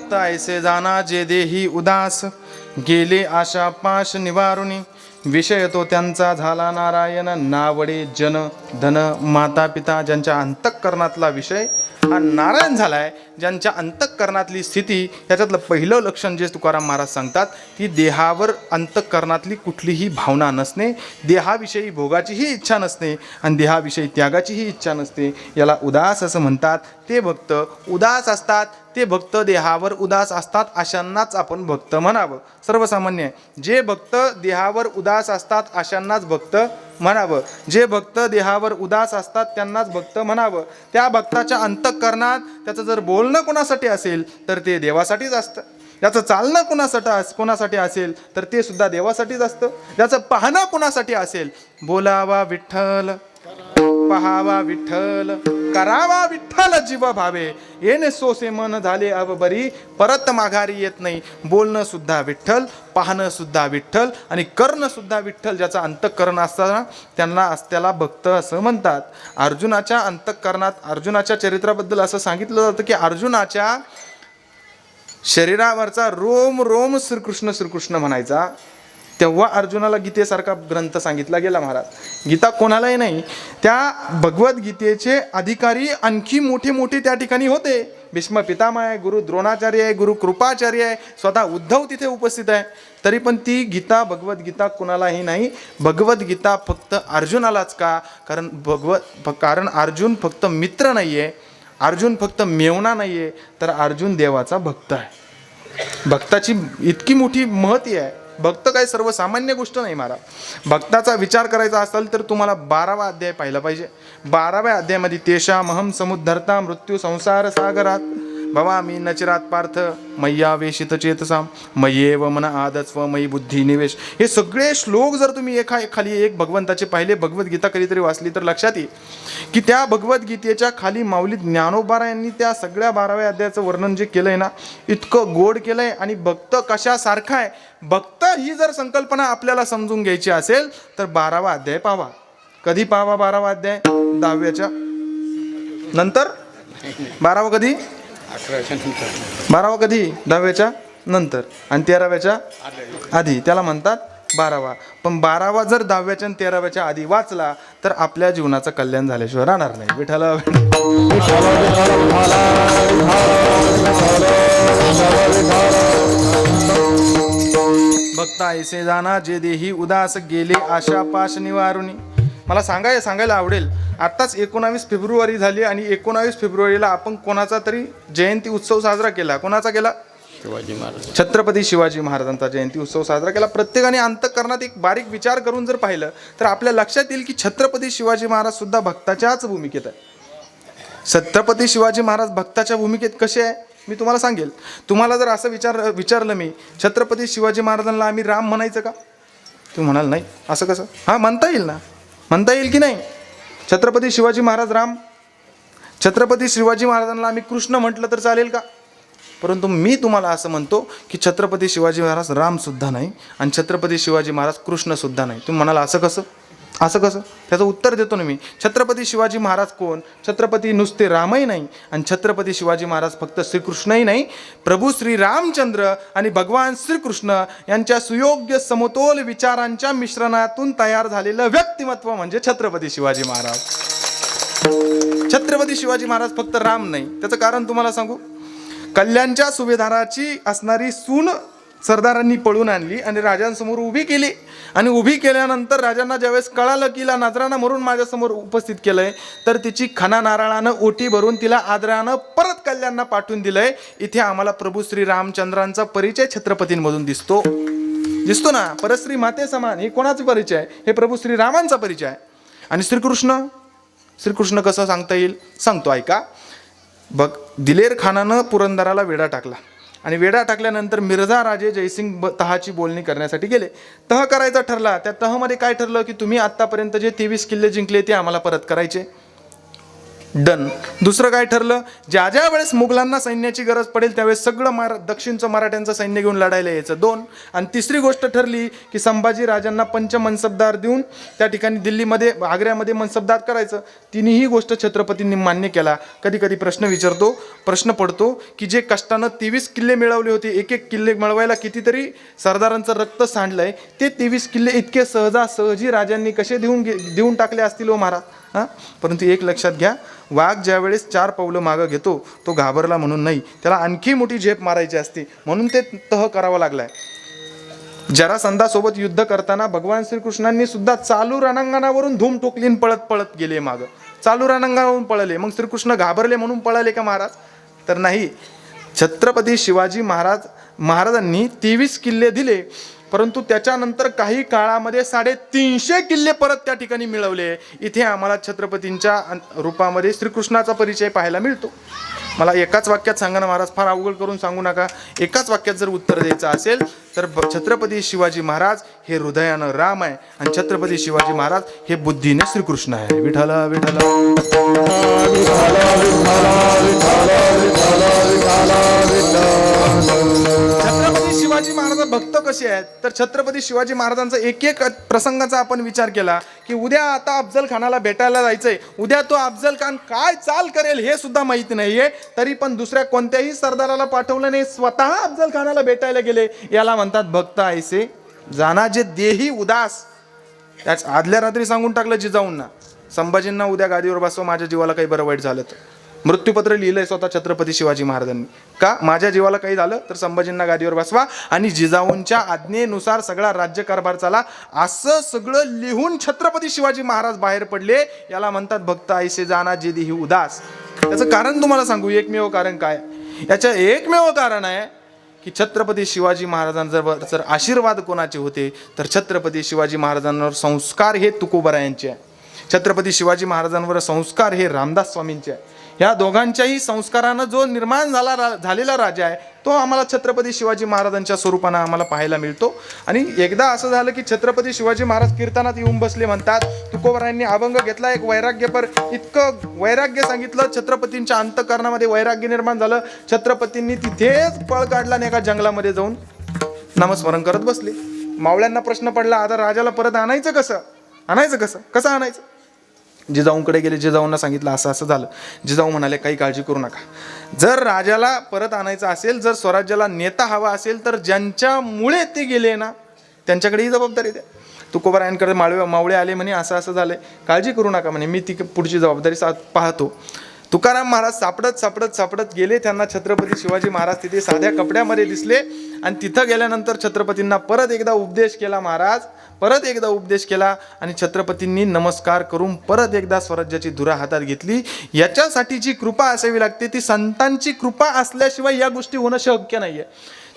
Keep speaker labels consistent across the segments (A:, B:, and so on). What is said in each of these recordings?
A: भक्त ऐसे जाना जे देही उदास, गेले आशा पाश निवारुनी, विषय तो त्यांचा झाला नारायण, नावडे जन धन माता पिता. ज्यांच्या अंतःकरणातला विषय हा नारायण झालाय, ज्यांच्या अंतःकरणातली स्थिती, याच्यातलं पहिलं लक्षण जे तुकाराम महाराज सांगतात की देहावर अंतःकरणातली कुठलीही भावना नसणे, देहाविषयी भोगाचीही इच्छा नसणे आणि देहाविषयी त्यागाचीही इच्छा नसते, याला उदास असं म्हणतात. ते भक्त उदास असतात, ते भक्त देहावर उदास असतात, अशांनाच आपण भक्त म्हणावं. सर्वसामान्य आहे, जे भक्त देहावर उदास असतात अशांनाच भक्त म्हणावं. जे भक्त देहावर उदास असतात त्यांनाच भक्त म्हणावं. त्या भक्ताच्या अंतःकरणात त्याचं जर बोलणं कोणासाठी असेल तर ते देवासाठीच असतं, त्याचं चालणं कोणासाठी असेल तर ते सुद्धा देवासाठीच असतं, त्याचं पाहणं कोणासाठी असेल, बोलावा विठ्ठल, पहावा विठ्ठल, करावा विठ्ठल जीव भावे, येणे सोसे मन झाले अवबरी, परत माघारी येत नाही. बोलणं सुद्धा विठ्ठल, पाहणं सुद्धा विठ्ठल आणि करणं सुद्धा विठ्ठल. ज्याचं अंतःकरण असताना त्याला भक्त असं म्हणतात. अर्जुनाच्या अंतःकरणात, अर्जुनाच्या चरित्राबद्दल असं सांगितलं जातं की अर्जुनाच्या शरीरावरचा रोम रोम श्रीकृष्ण श्रीकृष्ण म्हणायचा. तेव्हा अर्जुनाला गीतेसारखा ग्रंथ सांगितला गेला महाराज. गीता कोणालाही नाही, त्या भगवद्गीतेचे अधिकारी आणखी मोठे मोठे त्या ठिकाणी होते. भीष्म पितामह आहे, गुरु द्रोणाचार्य आहे, गुरु कृपाचार्य आहे, स्वतः उद्धव तिथे उपस्थित आहे. तरी पण ती गीता भगवद्गीता कोणालाही नाही. भगवद्गीता फक्त अर्जुनालाच का? कारण अर्जुन फक्त मित्र नाही आहे, अर्जुन फक्त मेवणा नाही आहे, तर अर्जुन देवाचा भक्त आहे. भक्ताची इतकी मोठी महती आहे. भक्त काय सर्वसामान्य गोष्ट नाही महाराज. भक्ताचा विचार करायचा असेल तर तुम्हाला 12वा अध्याय पाहिला पाहिजे. 12व्या अध्यायामध्ये तेषामहं समुद्धर्ता मृत्यू संसार सागरात भवामी नचिरात पार्थ मय्यावेशित चेतसाम मय्येव मन आदस्व मयी बुद्धी निवेश. हे सगळे श्लोक जर तुम्ही खाली एक भगवंताचे पाहिले, भगवद्गीता कधीतरी वाचली तर लक्षात येईल की त्या भगवद्गीतेच्या खाली माऊली ज्ञानोबा यांनी त्या सगळ्या 12व्या अध्यायाचं वर्णन जे केलंय ना, इतकं गोड केलंय. आणि भक्त कशासारखा आहे, भक्त ही जर संकल्पना आपल्याला समजून घ्यायची असेल तर 12वा अध्याय पावा. कधी पावा 12वा अध्याय? 10व्याच्या नंतर. 12वा कधी? 12वा कधी? 10व्याच्या नंतर. आणि 13व्याच्या आधी, त्याला म्हणतात 12वा. पण 12वा जर 10व्याच्या आणि 13व्याच्या आधी वाचला तर आपल्या जीवनाचं कल्याण झाल्याशिवाय राहणार नाही. विठ्ठल भक्त ऐसे जाना जे देही उदास, गेले आशा पाश निवारुनी. मला सांगायला आवडेल, आत्ताच 19 फेब्रुवारी झाली आणि 19 फेब्रुवारीला आपण कोणाचा तरी जयंती उत्सव साजरा केला. कोणाचा केला?
B: शिवाजी महाराज.
A: छत्रपती शिवाजी महाराजांचा जयंती उत्सव साजरा केला. प्रत्येकाने अंतःकरणात एक बारीक विचार करून जर पाहिलं तर आपल्या लक्षात येईल की छत्रपती शिवाजी महाराज सुद्धा भक्ताच्याच भूमिकेत आहे. छत्रपती शिवाजी महाराज भक्ताच्या भूमिकेत कसे आहे मी तुम्हाला सांगेल. तुम्हाला जर असं विचारलं मी, छत्रपती शिवाजी महाराजांना आम्ही राम म्हणायचं का? तुम्ही म्हणाल नाही. असं कसं? हां, म्हणता येईल ना, म्हणता येईल की नाही? छत्रपती शिवाजी महाराज राम, छत्रपती शिवाजी महाराजांना आम्ही कृष्ण म्हटलं तर चालेल का? परंतु मी तुम्हाला असं म्हणतो की छत्रपती शिवाजी महाराज रामसुद्धा नाही आणि छत्रपती शिवाजी महाराज कृष्णसुद्धा नाही. तुम्ही म्हणाला असं कसं? असं कसं? त्याचं उत्तर देतो ना मी. छत्रपती शिवाजी महाराज कोण? छत्रपती नुसते रामही नाही आणि छत्रपती शिवाजी महाराज फक्त श्रीकृष्णही नाही, प्रभू श्री रामचंद्र आणि भगवान श्रीकृष्ण यांच्या सुयोग्य समतोल विचारांच्या मिश्रणातून तयार झालेलं व्यक्तिमत्व म्हणजे छत्रपती शिवाजी महाराज. छत्रपती शिवाजी महाराज फक्त राम नाही. त्याचं कारण तुम्हाला सांगू. कल्याणच्या सुभेदाराची असणारी सून सरदारांनी पळून आणली आणि राजांसमोर उभी केली. आणि उभी केल्यानंतर राजांना ज्यावेळेस कळालं की हिला नजरानं मरून माझ्यासमोर उपस्थित केलंय, तर तिची खणा नारळानं ओटी भरून तिला आदरानं परत कल्याणला पाठवून दिलंय. इथे आम्हाला प्रभू श्री रामचंद्रांचा परिचय छत्रपतींमधून दिसतो ना. परश्री माते समान हे कोणाचा परिचय आहे? हे प्रभू श्री रामांचा परिचय आहे. आणि श्रीकृष्ण कसं सांगता येईल? सांगतो, ऐका. बघ, दिलेर खानानं पुरंदराला वेढा टाकला आणि वेढा टाकल्यानंतर मिर्झा राजे जयसिंग तहाची बोलणी करण्यासाठी गेले. तह करायचा ठरला. त्या तहमध्ये काय ठरलं की तुम्ही आत्तापर्यंत जे 23 किल्ले जिंकले ते आम्हाला परत करायचे. डन. दुसरं काय ठरलं, ज्या ज्या वेळेस मुघलांना सैन्याची गरज पडेल त्यावेळेस सगळं दक्षिणचं मराठ्यांचं सैन्य घेऊन लढायला यायचं. 2. आणि तिसरी गोष्ट ठरली की संभाजी राजांना पंच मनसबदार देऊन त्या ठिकाणी दिल्लीमध्ये आग्र्यामध्ये मनसबदार करायचं. तिन्ही गोष्ट छत्रपतींनी मान्य केला. कधी कधी प्रश्न पडतो की जे कष्टानं 23 किल्ले मिळवले होते, एक एक किल्ले मिळवायला कितीतरी सरदारांचं रक्त सांडलंय, ते 23 किल्ले इतके सहजासहजी राजांनी कसे देऊन टाकले असतील हो महाराज. परंतु एक लक्षात घ्या, वाघ ज्या वेळेस 4 पावलं मागं घेतो तो घाबरला म्हणून नाही, त्याला आणखी मोठी झेप मारायची असते म्हणून ते तह करावा लागलाय. जरासंधासोबत युद्ध करताना भगवान श्रीकृष्णांनी सुद्धा चालू रणांगणावरून धूम ठोकलीन पळत पळत गेले मागं. चालू रणांगणावरून पळले, मग श्रीकृष्ण घाबरले म्हणून पळाले का महाराज? तर नाही. छत्रपती शिवाजी महाराजांनी 23 किल्ले दिले, परंतु त्याच्यानंतर काही काळामध्ये 350 किल्ले परत त्या ठिकाणी मिळवले. इथे आम्हाला छत्रपतींच्या रूपामध्ये श्रीकृष्णाचा परिचय पाहायला मिळतो. मला एकाच वाक्यात सांगा ना महाराज, फार अवघड करून सांगू नका. एकाच वाक्यात जर उत्तर द्यायचं असेल तर छत्रपती शिवाजी महाराज हे हृदयानं राम आहे आणि छत्रपती शिवाजी महाराज हे बुद्धीने श्रीकृष्ण आहे. विठ्ठला विठ्ठला छत्रपती शिवाजी महाराज भक्त कसे आहेत तर छत्रपती शिवाजी महाराजांचा एक एक प्रसंगाचा आपण विचार केला की उद्या आता अफजल खानाला भेटायला जायचंय, उद्या तो अफजल खान काय चाल करेल हे सुद्धा माहिती नाहीये, तरी पण दुसऱ्या कोणत्याही सरदाराला पाठवलं नाही, स्वतः अफजल खानाला भेटायला गेले. याला म्हणतात भक्त ऐसे जाना जे देही उदास. त्याच आदल्या रात्री सांगून टाकलं जिजाऊंना, संभाजींना उद्या गादीवर बसवा, माझ्या जीवाला काही बरं वाईट झालं तर. मृत्यूपत्र लिहिलंय स्वतः छत्रपती शिवाजी महाराजांनी. का? माझ्या जीवाला काही झालं तर संभाजींना गादीवर बसवा आणि जिजाऊंच्या आज्ञेनुसार सगळा राज्यकारभार चाला, असं सगळं लिहून छत्रपती शिवाजी महाराज बाहेर पडले. याला म्हणतात भक्त ऐसे जाना जे देही उदास. याचं कारण तुम्हाला सांगू, एकमेव कारण काय? याचं एकमेव कारण आहे की छत्रपती शिवाजी महाराजांवर जर आशीर्वाद कोणाचे होते तर छत्रपती शिवाजी महाराजांवर संस्कार हे तुकोबरायांचे आहे. छत्रपती शिवाजी महाराजांवर संस्कार हे रामदास स्वामींचे आहे. ह्या दोघांच्याही संस्कारानं जो निर्माण झालेला राजा आहे तो आम्हाला छत्रपती शिवाजी महाराजांच्या स्वरूपानं आम्हाला पाहायला मिळतो. आणि एकदा असं झालं की छत्रपती शिवाजी महाराज कीर्तनात येऊन बसले. म्हणतात तुकोबरायांनी अभंग घेतला एक वैराग्यपर, इतकं वैराग्य सांगितलं, छत्रपतींच्या अंतःकरणामध्ये वैराग्य निर्माण झालं. छत्रपतींनी तिथेच पळ काढला आणि एका जंगलामध्ये जाऊन नामस्मरण करत बसले. मावळ्यांना प्रश्न पडला, आता राजाला परत आणायचं कसं? कसं आणायचं? जिजाऊंकडे गेले, जिजाऊंना सांगितलं असं असं झालं. जिजाऊ म्हणाले काही काळजी करू नका, जर राजाला परत आणायचं असेल, जर स्वराज्याला नेता हवा असेल तर ज्यांच्यामुळे ते गेले ना त्यांच्याकडे ही जबाबदारी द्या. तुकोबरायांकडे मावळे आले म्हणे असं असं झालंय, काळजी करू नका म्हणे, मी ती पुढची जबाबदारी पाहतो. तुकाराम महाराज सापडत गेले. त्यांना छत्रपती शिवाजी महाराज तिथे साध्या कपड्यामध्ये दिसले आणि तिथं गेल्यानंतर छत्रपतींना परत एकदा उपदेश केला आणि छत्रपतींनी नमस्कार करून परत एकदा स्वराज्याची धुरा हातात घेतली. याच्यासाठी जी कृपा असावी लागते ती संतांची कृपा असल्याशिवाय या गोष्टी होणं शक्य नाहीये.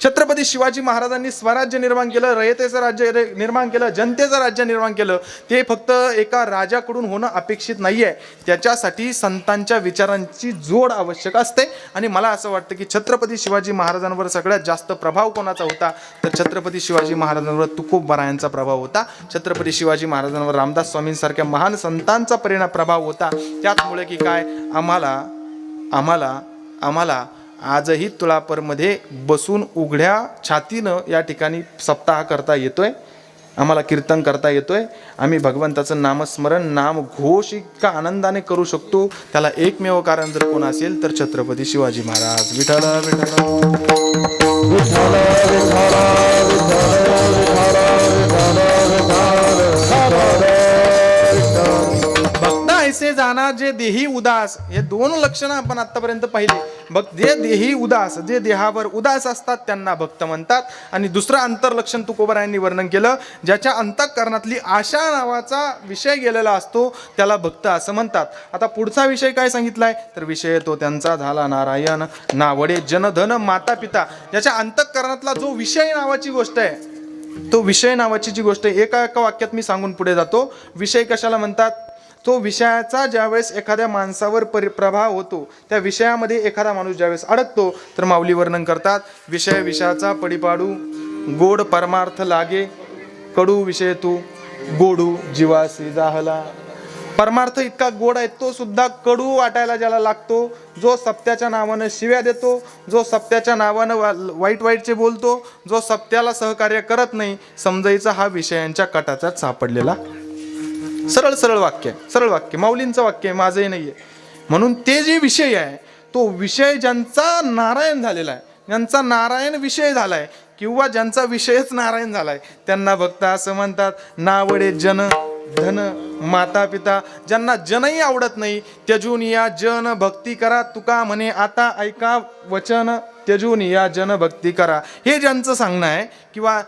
A: छत्रपती शिवाजी महाराजांनी स्वराज्य निर्माण केलं, रयतेचं राज्य निर्माण केलं, जनतेचं राज्य निर्माण केलं. ते फक्त एका राजाकडून होणं अपेक्षित नाहीये, त्याच्यासाठी संतांच्या विचारांची जोड आवश्यक असते. आणि मला असं वाटतं की छत्रपती शिवाजी महाराजांवर सगळ्यात जास्त प्रभाव कोणाचा होता तर छत्रपती शिवाजी महाराजांवर तुकोबरायांचा प्रभाव होता. छत्रपती शिवाजी महाराजांवर रामदास स्वामींसारख्या महान संतांचा प्रभाव होता. त्याचमुळे की काय आम्हाला आजही तुळापरमध्ये बसून उघड्या छातीनं या ठिकाणी सप्ताह करता येतोय, आम्हाला कीर्तन करता येतोय. आम्ही भगवंताचं नामस्मरण नाम घोष इतका आनंदाने करू शकतो. त्याला एकमेव कारण जर कोण असेल तर छत्रपती शिवाजी महाराज. विठ्ठला ऐसे जाना जे देही उदास. हे 2 लक्षणं आपण आतापर्यंत पाहिले. जे देही उदास, जे देहावर उदास असतात त्यांना भक्त म्हणतात. आणि दुसरं अंतर्लक्षण तुकोबरायांनी वर्णन केलं, ज्याच्या अंतःकरणातली आशा नावाचा विषय गेलेला असतो त्याला भक्त असं म्हणतात. आता पुढचा विषय काय सांगितलाय तर विषय तो त्यांचा झाला नारायण, नावडे जनधन माता पिता. ज्याच्या अंतःकरणातला जो विषय नावाची गोष्ट आहे, तो विषय नावाची जी गोष्ट आहे एका वाक्यात मी सांगून पुढे जातो. विषय कशाला म्हणतात? तो विषयाचा ज्यावेळेस एखाद्या माणसावर प्रभाव होतो, त्या विषयामध्ये एखादा माणूस ज्यावेळेस अडकतो तर माऊली वर्णन करतात, विषयाचा पडीपाडू गोड परमार्थ लागे, कडू विषय तू गोडू जीवासी जाहला. परमार्थ इतका गोड आहे, तो सुद्धा कडू वाटायला ज्याला लागतो, जो सत्याच्या नावानं शिव्या देतो, जो सत्याच्या नावानं वाईट वाईटचे बोलतो, जो सत्याला सहकार्य करत नाही, समजायचा हा विषयांच्या कटाच्यात सापडलेला सरळ सरळ वाक्य आहे, सरळ वाक्य, माऊलींचं वाक्य आहे, माझंही नाही आहे. म्हणून ते जे विषय आहे, तो विषय ज्यांचा नारायण झालेला आहे, ज्यांचा नारायण विषय झालाय किंवा ज्यांचा विषयच नारायण झालाय, त्यांना भक्त असं म्हणतात. नावडे जन धन माता पिता, ज्यांना जनही आवडत नाही, त्यजून या जन भक्ती करा, तुका म्हणे आता ऐका वचन, त्यजून या जन भक्ती करा, हे ज्यांचं सांगणं आहे. किंवा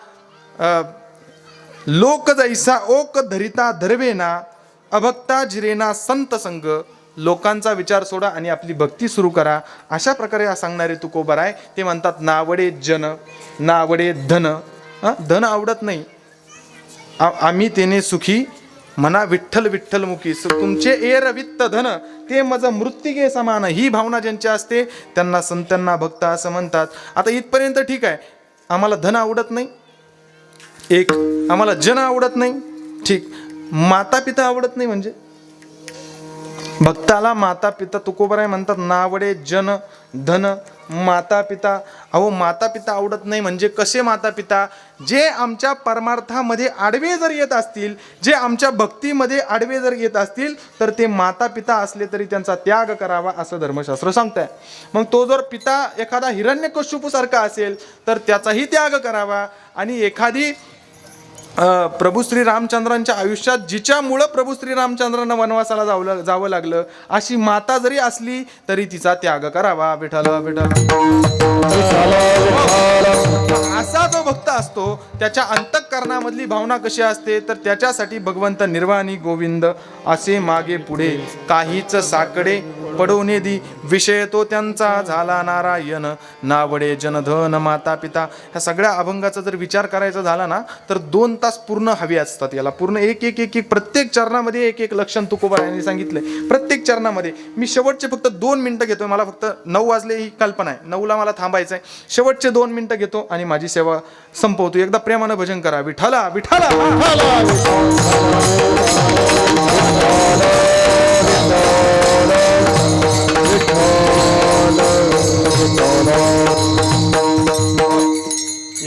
A: लोक जैसा ओक धरिता धरवेना, अभक्ता जिरेना संत संग, लोकांचा विचार सोडा आणि आपली भक्ती सुरू करा, अशा प्रकारे सांगणारे तुकोबर आहे. ते म्हणतात नावडे जन, नावडे धन, धन आवडत नाही, आम्ही तेने सुखी म्हणा विठ्ठल विठ्ठल मुखी, तुमचे एर वित्त धन ते मज मृत्तिके समान, ही भावना ज्यांची असते त्यांना संतांना भक्त असं म्हणतात. आता इथपर्यंत ठीक आहे, आम्हाला धन आवडत नाही, एक आम्हाला जन आवडत नाही, ठीक, माता पिता आवडत नाही, म्हणजे भक्ताला माता पिता तुकोबर आहे म्हणतात नावडे जन धन माता पिता. अहो माता पिता आवडत नाही म्हणजे कसे माता पिता? जे आमच्या परमार्थामध्ये आडवे जर येत असतील, जे आमच्या भक्तीमध्ये आडवे जर येत असतील, तर ते माता पिता असले तरी त्यांचा त्याग करावा असं धर्मशास्त्र सांगत आहे. मग तो जर पिता एखादा हिरण्यकश्यपू सारखा असेल तर त्याचाही त्याग करावा. आणि एखादी प्रभू श्री रामचंद्रांच्या आयुष्यात जिच्यामुळं प्रभू श्री रामचंद्रांना वनवासाला जावं लागलं अशी माता जरी असली तरी तिचा त्याग करावा. विठ्ठल विठ्ठल असा जो भक्त असतो त्याच्या अंतःकरणामधली भावना कशी असते तर त्याच्यासाठी भगवंत निर्वाणी गोविंद असे मागे पुढे काहीच साकडे पडवणे दी, विषय तो त्यांचा झाला नारायण, नावडे जनधन माता पिता. ह्या सगळ्या अभंगाचा जर विचार करायचा झाला ना तर 2 तास पूर्ण हवी असतात याला. पूर्ण एक एक एक एक प्रत्येक चरणामध्ये एक एक लक्षण तुकोबा यांनी सांगितलंय. प्रत्येक चरणामध्ये मी शेवटचे फक्त 2 मिनिटं घेतोय, मला फक्त 9 वाजले ही कल्पना आहे, 9ला मला थांबायचं आहे. शेवटचे 2 मिनिटं घेतो आणि माझी सेवा संपवतो. एकदा प्रेमानं भजन करा. विठ्ठला विठ्ठला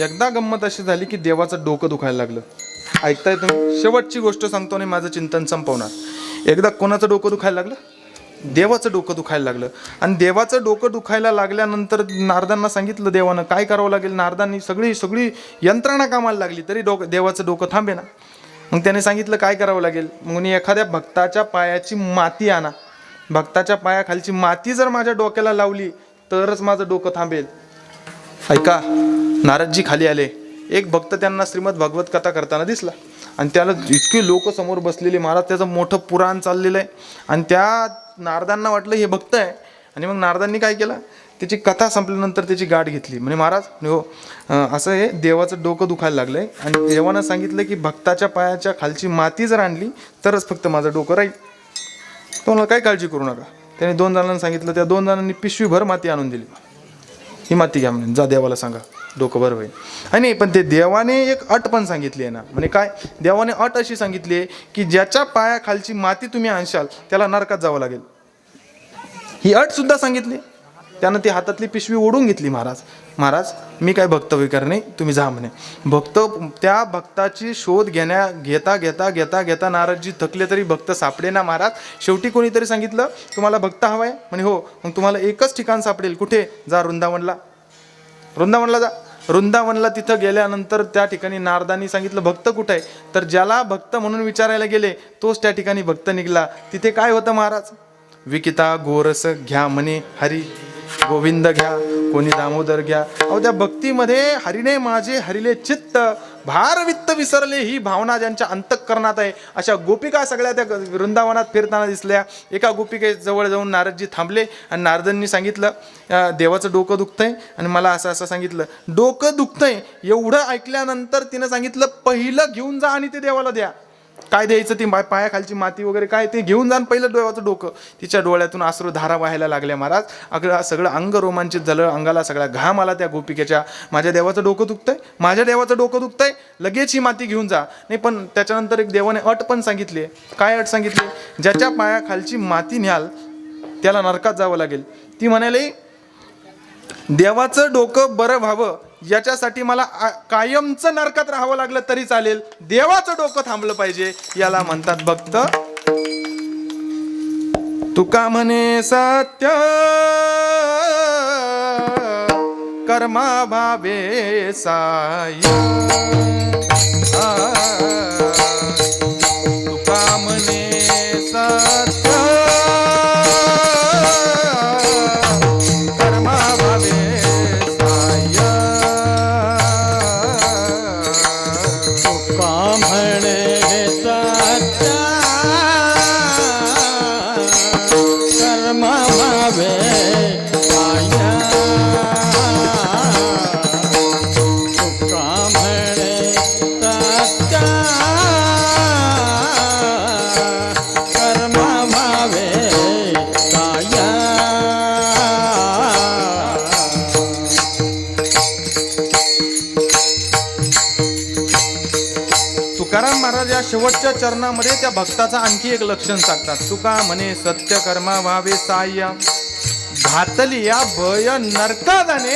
A: एकदा गंमत अशी झाली की देवाचं डोकं दुखायला लागलं. ऐकताय तुम्ही? शेवटची गोष्ट सांगतो आणि माझं चिंतन संपवणार. एकदा कोणाचं डोकं दुखायला लागलं? देवाचं डोकं दुखायला लागलं. आणि देवाचं डोकं दुखायला लागल्यानंतर नारदांना सांगितलं देवानं काय करावं लागेल. नारदांनी सगळी यंत्रणा कामाला लागली तरी देवाचं डोकं थांबे ना. मग त्याने सांगितलं काय करावं लागेल. मग एखाद्या भक्ताच्या पायाची माती आणा, भक्ताच्या पायाखालची माती जर माझ्या डोक्याला लावली तरच माझं डोकं थांबेल. ऐका, नारदजी खाली आले. एक भक्त त्यांना श्रीमद भागवत कथा करताना दिसला आणि त्याला इतके लोक समोर बसलेले, महाराज त्याचं मोठं पुराण चाललेलं आहे आणि त्या नारदांना वाटलं हे भक्त आहे. आणि मग नारदांनी काय केलं, त्याची कथा संपल्यानंतर त्याची गाठ घेतली. म्हणजे महाराज हो असं हे देवाचं डोकं दुखायला लागलंय आणि देवानं सांगितलं की भक्ताच्या पायाच्या खालची माती जर आणली तरच फक्त माझं डोकं राहील, तुम्हाला काय काळजी करू नका. त्याने 2 जणांना सांगितलं, त्या 2 जणांनी पिशवीभर माती आणून दिली. ही माती घ्या म्हणे, जा देवाला सांगा डोकं बरं होईल. आणि पण ते देवाने एक अट पण सांगितली आहे ना. म्हणजे काय, देवाने अट अशी सांगितली आहे की ज्याच्या पायाखालची माती तुम्ही आणशाल त्याला नरकात जावं लागेल. ही अट सुद्धा सांगितली. त्यानं ती हातातली पिशवी ओढून घेतली. महाराज मी काय भक्त विकार नाही, तुम्ही जा म्हणे. त्या भक्ताची शोध घेता नारदजी थकले तरी भक्त सापडे ना महाराज. शेवटी कोणीतरी सांगितलं तुम्हाला भक्त हवाय म्हणे, हो. मग तुम्हाला एकच ठिकाण सापडेल. कुठे? जा वृंदावनला जा. वृंदावनला तिथं गेल्यानंतर त्या ठिकाणी नारदांनी सांगितलं भक्त कुठं आहे. तर ज्याला भक्त म्हणून विचारायला गेले तोच त्या ठिकाणी भक्त निघाला. तिथे काय होतं महाराज, विकिता गोरस घ्या म्हणे हरी, गोविंद घ्या कोणी दामोदर घ्या. अहो त्या भक्तीमध्ये हरिने माझे हरिले चित्त, भार वित्त विसरले, ही भावना ज्यांच्या अंतःकरणात आहे अशा गोपिका सगळ्या त्या वृंदावनात फिरताना दिसल्या. एका गोपिकेजवळ जाऊन नारदजी थांबले आणि नारदांनी सांगितलं देवाचं डोकं दुखतंय आणि मला असं सांगितलं. डोकं दुखतंय एवढं ऐकल्यानंतर तिनं सांगितलं पहिलं घेऊन जा आणि ते देवाला द्या. काय द्यायचं ती पायाखालची माती वगैरे काय ते घेऊन जाण पहिलं देवाचं डोकं. तिच्या डोळ्यातून अश्रुधारा व्हायला लागल्या महाराज. अगं सगळं अंग रोमांचित झालं, अंगाला सगळा घाम आला त्या गोपिकेच्या. माझ्या देवाचं डोकं दुखतंय, माझ्या देवाचं डोकं दुखतंय, लगेच ही माती घेऊन जा. नाही पण त्याच्यानंतर एक देवाने अट पण सांगितली. काय अट सांगितली? ज्याच्या पायाखालची माती न्याल त्याला नरकात जावं लागेल. ती म्हणाली देवाचं डोकं बरं व्हावं याच्यासाठी मला कायमचं नरकात राहावं लागलं तरी चालेल, देवाचं डोकं थांबलं पाहिजे. याला म्हणतात भक्त. तुका म्हणे सत्य कर्मा भावे साई. तुका म्हणे सत्य कर्मा भावे साई.
B: तुका म्हणे सत्य कर्म भावे साया. तुका म्हणे सत्य कर्म भावे साया.
A: तुकाराम महाराज या शेवटच्या चरणामध्ये त्या भक्ताचं आणखी एक लक्षण सांगतात. तुका म्हणे सत्य कर्मा व्हावे साह्य. घातली या भय नरका जाणे.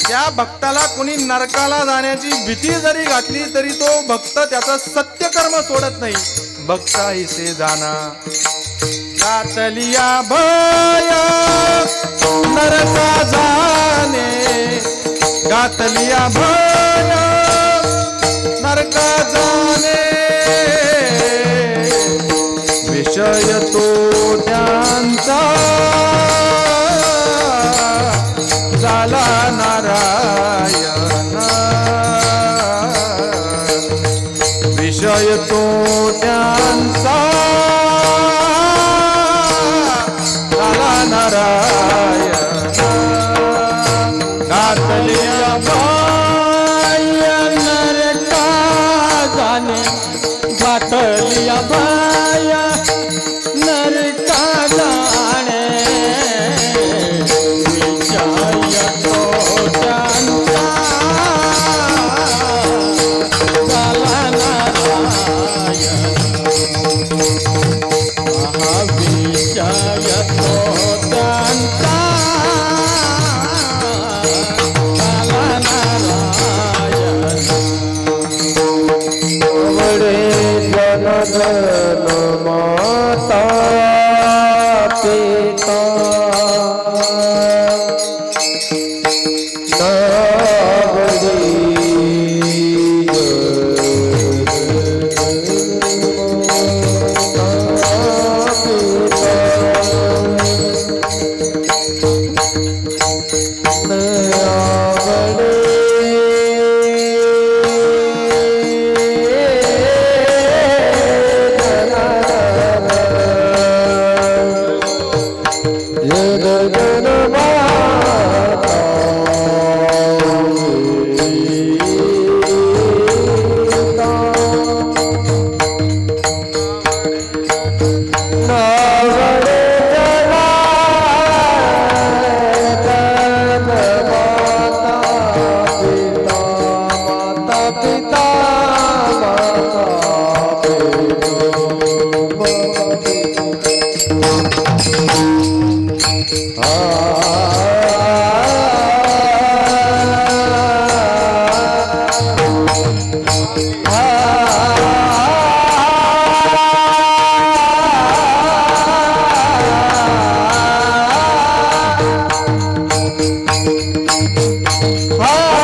A: त्या भक्ताला कोणी नरकाला जाण्याची भीती जरी घातली तरी तो भक्त त्याचं सत्य कर्म सोडत नाही. भक्त ऐसे जाना घातली या भय नरका जाणे. घातली या भय नरका जाणे. विषय तो त्यांचा झाला नारायण. विषय तो त्यांचा झाला नारायण. घातल्या
B: घातलिया बाया नरका जाणे. विषय तो त्यांचा झाला नारायण. विषय तो त्यांचा झाला नारायण.
C: जनन माता पिता
B: हा